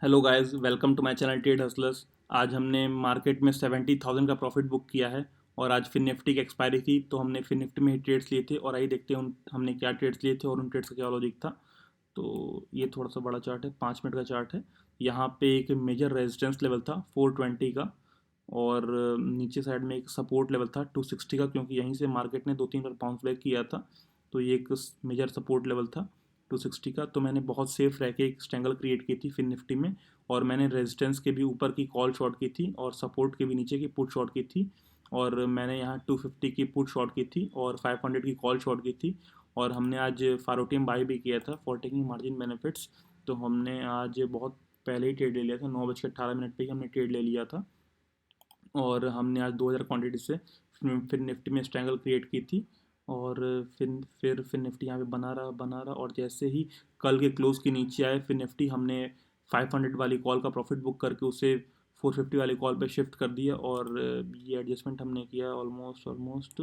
Hello guys, welcome to my channel trade hustlers. आज हमने market में 70,000 का प्रॉफिट बुक किया है और आज फिन निफ्टी की एक्सपायरी थी तो हमने फिन निफ्टी में ही ट्रेड्स लिए थे। और आइए देखते हैं हमने क्या ट्रेड्स लिए थे और उन ट्रेड्स का क्या लॉजिक था। तो ये थोड़ा सा बड़ा चार्ट है, 5 मिनट का चार्ट है। यहाँ पे एक मेजर रेजिस्टेंस लेवल था 420 का, और नीचे साइड में एक सपोर्ट लेवल था 260 का, क्योंकि यहीं से मार्केट ने 2-3 बार बाउंस बैक किया था। तो ये एक मेजर सपोर्ट लेवल था 260 का। तो मैंने बहुत सेफ रह के एक स्ट्रैंगल क्रिएट की थी फिन निफ्टी में, और मैंने रेजिस्टेंस के भी ऊपर की कॉल शॉर्ट की थी और सपोर्ट के भी नीचे की पुट शॉर्ट की थी। और मैंने यहाँ 250 की पुट शॉर्ट की थी और 500 की कॉल शॉर्ट की थी। और हमने आज फारोटियम बाई भी किया था फॉर टेकिंग मार्जिन बेनिफिट्स। तो हमने आज बहुत पहले ही ट्रेड ले लिया था, 9:18 पे ही हमने ट्रेड ले लिया था। और हमने आज 2,000 क्वांटिटी से फिर निफ्टी में स्ट्रैंगल क्रिएट की थी। और फिर निफ्टी यहाँ पे बना रहा और जैसे ही कल के क्लोज के नीचे आए फिर निफ्टी, हमने 500 वाली कॉल का प्रॉफिट बुक करके उसे 450 वाली कॉल पे शिफ्ट कर दिया। और ये एडजस्टमेंट हमने किया ऑलमोस्ट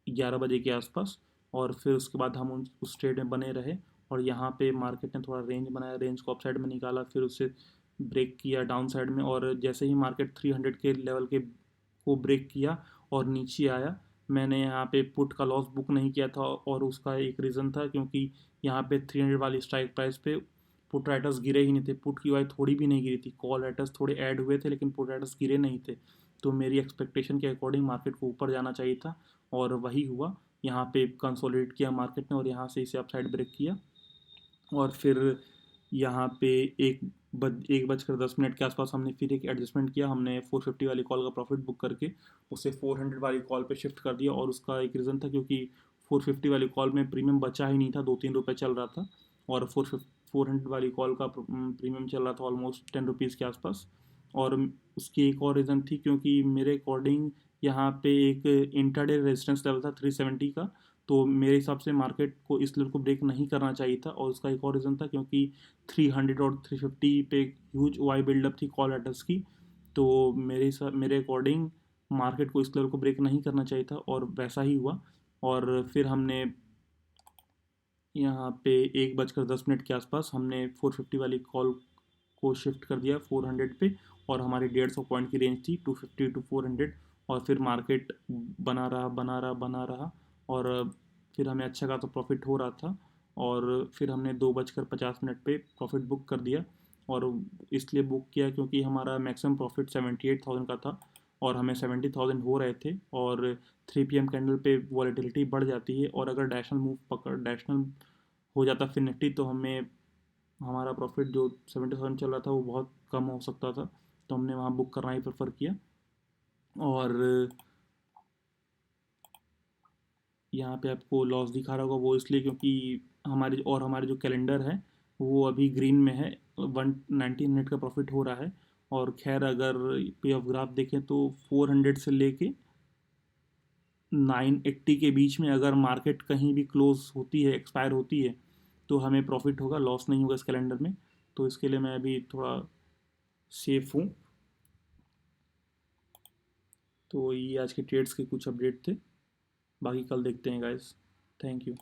11 बजे के आसपास। और फिर उसके बाद हम उस ट्रेड में बने रहे। और यहाँ पे मार्केट ने थोड़ा रेंज बनाया, रेंज को अप साइड में निकाला, फिर उसे ब्रेक किया डाउन साइड में। और जैसे ही मार्केट 300 के लेवल के को ब्रेक किया और नीचे आया, मैंने यहाँ पे पुट का लॉस बुक नहीं किया था। और उसका एक रीज़न था क्योंकि यहाँ पे 300 वाली स्ट्राइक प्राइस पे पुट राइटर्स गिरे ही नहीं थे। पुट की वाई थोड़ी भी नहीं गिरी थी, कॉल राइटर्स थोड़े ऐड हुए थे लेकिन पुट राइटर्स गिरे नहीं थे। तो मेरी एक्सपेक्टेशन के अकॉर्डिंग मार्केट को ऊपर जाना चाहिए था और वही हुआ। यहाँ पे कंसोलिडेट किया मार्केट ने और यहाँ से इसे अपसाइड ब्रेक किया। और फिर यहाँ पे एक 1:10 के आसपास हमने फिर एक एडजस्टमेंट किया। हमने 450 वाली कॉल का प्रॉफिट बुक करके उसे 400 वाली कॉल पे शिफ्ट कर दिया। और उसका एक रीज़न था क्योंकि 450 वाली कॉल में प्रीमियम बचा ही नहीं था, 2-3 रुपये चल रहा था। और 400 वाली कॉल का प्रीमियम चल रहा था ऑलमोस्ट 10 रुपीज़ के आसपास। और उसकी एक और रीज़न थी क्योंकि मेरे अकॉर्डिंग यहाँ पे एक इंट्राडे रेजिस्टेंस लेवल था 370 का। तो मेरे हिसाब से मार्केट को इस लेवल को ब्रेक नहीं करना चाहिए था। और उसका एक और रीज़न था क्योंकि 300 और 350 पे ह्यूज वाई बिल्डअप थी कॉल लेटर्स की। तो मेरे अकॉर्डिंग मार्केट को इस लेवल को ब्रेक नहीं करना चाहिए था और वैसा ही हुआ। और फिर हमने यहाँ पे 1:10 के आसपास हमने 450 वाली कॉल को शिफ्ट कर दिया 400 पे। और हमारी 150 पॉइंट की रेंज थी 250 to 400। और फिर मार्केट बना रहा। और फिर हमें अच्छा खासा प्रॉफिट हो रहा था। और फिर हमने 2:50 पे प्रॉफिट बुक कर दिया। और इसलिए बुक किया क्योंकि हमारा मैक्सिमम प्रॉफिट 78,000 का था और हमें 70,000 हो रहे थे। और 3 PM कैंडल पे वॉलेटिलिटी बढ़ जाती है और अगर डैशनल हो जाता फिर निफ्टी तो हमें हमारा प्रॉफिट जो 70,000 चल रहा था वो बहुत कम हो सकता था। तो हमने वहाँ बुक करना ही प्रेफर किया। और यहाँ पे आपको लॉस दिखा रहा होगा वो इसलिए क्योंकि हमारे जो कैलेंडर है वो अभी ग्रीन में है, 190 मिनट का प्रॉफिट हो रहा है। और खैर अगर पे ऑफ ग्राफ देखें तो 400 से लेके 980 के बीच में अगर मार्केट कहीं भी क्लोज होती है, एक्सपायर होती है, तो हमें प्रॉफिट होगा, लॉस नहीं होगा इस कैलेंडर में। तो इसके लिए मैं अभी थोड़ा सेफ हूँ। तो ये आज के ट्रेड्स के कुछ अपडेट थे, बाकी कल देखते हैं गाइस। Thank you.